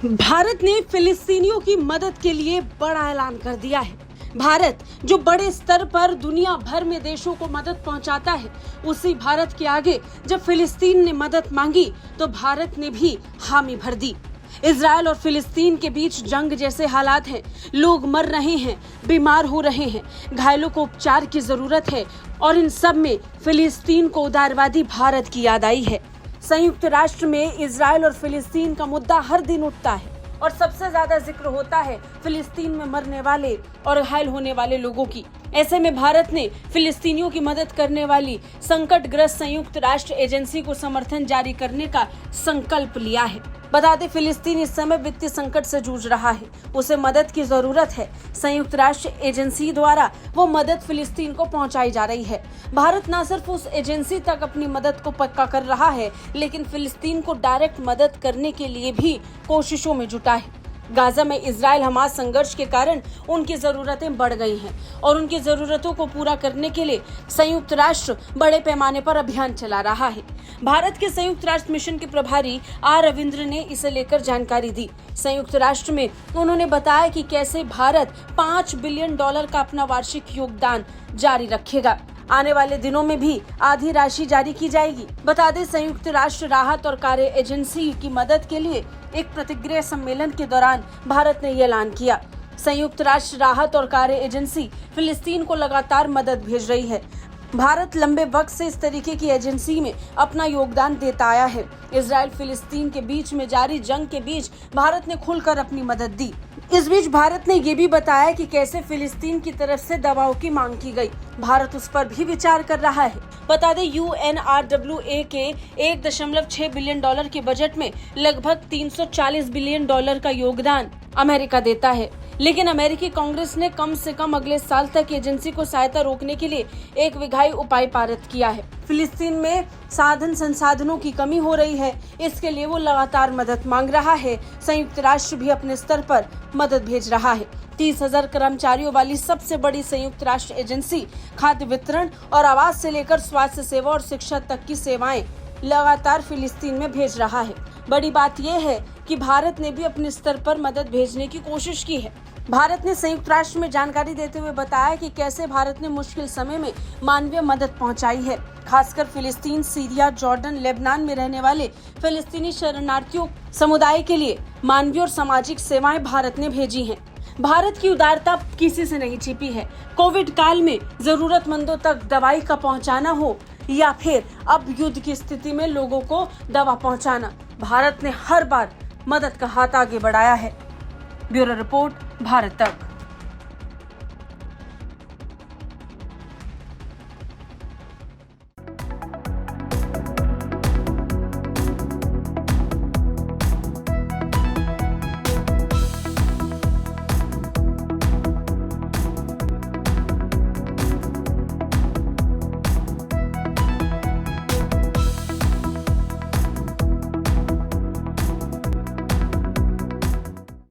भारत ने फिलिस्तीनियों की मदद के लिए बड़ा ऐलान कर दिया है। भारत जो बड़े स्तर पर दुनिया भर में देशों को मदद पहुंचाता है, उसी भारत के आगे जब फिलिस्तीन ने मदद मांगी तो भारत ने भी हामी भर दी। इजराइल और फिलिस्तीन के बीच जंग जैसे हालात हैं, लोग मर रहे हैं, बीमार हो रहे हैं, घायलों को उपचार की जरूरत है और इन सब में फिलिस्तीन को उदारवादी भारत की याद आई है। संयुक्त राष्ट्र में इजराइल और फिलिस्तीन का मुद्दा हर दिन उठता है और सबसे ज्यादा जिक्र होता है फिलिस्तीन में मरने वाले और घायल होने वाले लोगों की। ऐसे में भारत ने फिलिस्तीनियों की मदद करने वाली संकटग्रस्त संयुक्त राष्ट्र एजेंसी को समर्थन जारी करने का संकल्प लिया है। बता दें, फिलिस्तीन इस समय वित्तीय संकट से जूझ रहा है, उसे मदद की जरूरत है। संयुक्त राष्ट्र एजेंसी द्वारा वो मदद फिलिस्तीन को पहुंचाई जा रही है। भारत न सिर्फ उस एजेंसी तक अपनी मदद को पक्का कर रहा है, लेकिन फिलिस्तीन को डायरेक्ट मदद करने के लिए भी कोशिशों में जुटा है। गाजा में इजराइल हमास संघर्ष के कारण उनकी जरूरतें बढ़ गई हैं और उनकी जरूरतों को पूरा करने के लिए संयुक्त राष्ट्र बड़े पैमाने पर अभियान चला रहा है। भारत के संयुक्त राष्ट्र मिशन के प्रभारी आर रविंद्र ने इसे लेकर जानकारी दी। संयुक्त राष्ट्र में उन्होंने बताया कि कैसे भारत $5 बिलियन का अपना वार्षिक योगदान जारी रखेगा। आने वाले दिनों में भी आधी राशि जारी की जाएगी। बता दें, संयुक्त राष्ट्र राहत और कार्य एजेंसी की मदद के लिए एक प्रतिक्रिया सम्मेलन के दौरान भारत ने ये ऐलान किया। संयुक्त राष्ट्र राहत और कार्य एजेंसी फिलिस्तीन को लगातार मदद भेज रही है। भारत लंबे वक्त से इस तरीके की एजेंसी में अपना योगदान देता आया है। इजराइल फिलिस्तीन के बीच में जारी जंग के बीच भारत ने खुलकर अपनी मदद दी। इस बीच भारत ने ये भी बताया कि कैसे फिलिस्तीन की तरफ से दवाओं की मांग की गई। भारत उस पर भी विचार कर रहा है। बता दें, UNRWA के $1.6 बिलियन के बजट में लगभग $340 बिलियन का योगदान अमेरिका देता है, लेकिन अमेरिकी कांग्रेस ने कम से कम अगले साल तक एजेंसी को सहायता रोकने के लिए एक विधायी उपाय पारित किया है। फिलिस्तीन में साधन संसाधनों की कमी हो रही है, इसके लिए वो लगातार मदद मांग रहा है। संयुक्त राष्ट्र भी अपने स्तर पर मदद भेज रहा है। 30,000 कर्मचारियों वाली सबसे बड़ी संयुक्त राष्ट्र एजेंसी खाद्य वितरण और आवास से लेकर स्वास्थ्य सेवा और शिक्षा तक की सेवाएं लगातार फिलिस्तीन में भेज रहा है। बड़ी बात यह है कि भारत ने भी अपने स्तर पर मदद भेजने की कोशिश की है। भारत ने संयुक्त राष्ट्र में जानकारी देते हुए बताया कि कैसे भारत ने मुश्किल समय में मानवीय मदद पहुंचाई है। खासकर फिलिस्तीन, सीरिया, जॉर्डन, लेबनान में रहने वाले फिलिस्तीनी शरणार्थियों समुदाय के लिए मानवीय और सामाजिक सेवाएं भारत ने भेजी हैं। भारत की उदारता किसी से नहीं छिपी है। कोविड काल में जरूरतमंदों तक दवाई का पहुंचाना हो या फिर अब युद्ध की स्थिति में लोगों को दवा पहुंचाना, भारत ने हर बार मदद का हाथ आगे बढ़ाया है। ब्यूरो रिपोर्ट, भारत तक।